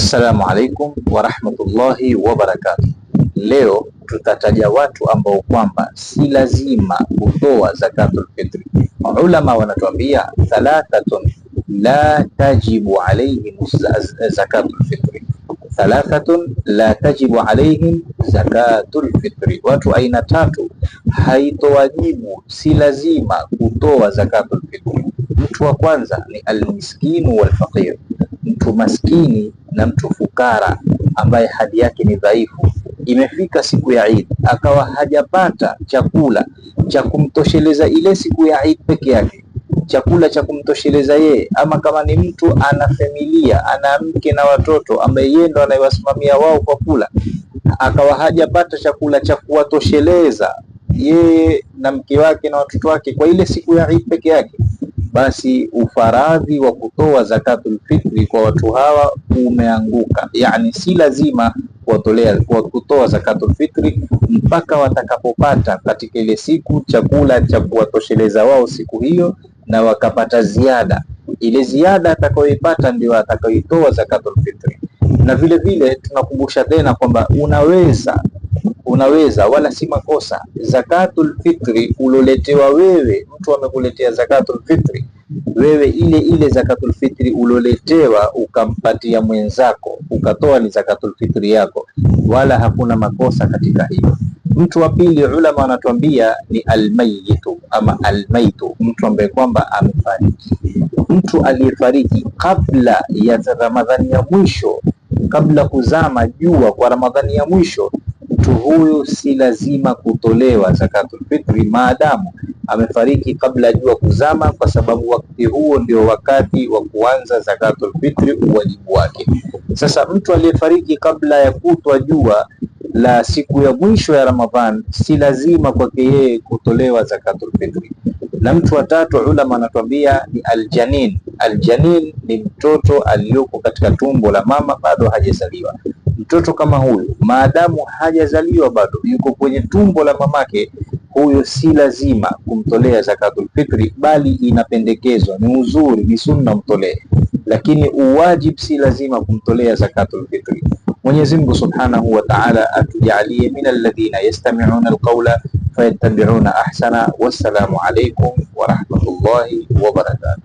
Assalamu alaikum warahmatullahi wabarakatuh. Leo tutataja watu ambao kwamba si lazima kutoa zakatul fitri. Ulama wanatuambia thalathatun la tajibu alaihim zakatul fitri, thalathatun la tajibu alaihim zakatul fitri. Watu aina tatu haitowajibu, si lazima kutoa zakatul fitri. Mtu wa kwanza ni almiskinu walfaqir, mtu maskini na mtu fukara ambaye hali yake ni dhaifu. Imefika siku ya Eid akawa hajapata chakula cha kumtosheleza ile siku ya Eid peke yake, chakula cha kumtosheleza yeye, ama kama ni mtu ana familia, ana mke na watoto ambaye yeye ndo anayewasimamia wao kwa kula, akawa hajapata chakula cha kuwatosheleza yeye na mke wake na watoto wake kwa ile siku ya Eid peke yake, basi ufaradhi wa kutoa zakatul fitri kwa watu hawa umeanguka. Yani si lazima kutoa zakatul fitri mpaka watakapopata katika ile siku chakula cha kuwatosheleza wao siku hiyo, na wakapata ziada. Ile ziada atakayoipata ndio atakayoitoa zakatul fitri. Na vile vile tunakumbusha tena kwamba unaweza wala si makosa, zakatul fitri uloletewa wewe, mtu amekuletea zakatul fitri, wewe ile zakatul fitri uloletewa ukampatia mwenzako ukatoa, ni zakatul fitri yako, wala hakuna makosa katika hilo. Mtu wa pili ulama wanatuambia ni almayitu ama almaitu, mtu ambaye kwamba amefariki. Mtu aliyefariki kabla ya Ramadhani ya mwisho, kabla kuzama jua kwa Ramadhani ya mwisho, mtu huyu si lazima kutolewa zakatul fitri maadamu amefariki kabla jua kuzama, kwa sababu wakati huo ndio wakati wa kuanza zakatul fitri uwajibu wake. Sasa mtu aliyefariki kabla ya kutwa jua la siku ya mwisho ya Ramadhan, si lazima kwake yeye kutolewa zakatul fitri. Na mtu wa tatu ulama anatuambia ni aljanin. Aljanin ni mtoto aliyoko katika tumbo la mama bado hajazaliwa. Mtoto kama huyu maadamu hajazaliwa bado yuko kwenye tumbo la mamake, huyo si lazima kumtolea zakatul fitri, bali inapendekezwa, ni uzuri, ni sunna mtolee, lakini uwajib si lazima kumtolea zakatul fitri. Mwenyezi Mungu Subhanahu wa Ta'ala atujalie min alladhina yastami'una alqawla fayattabi'una ahsana. Wassalamu alaykum wa rahmatullahi wa barakatuh.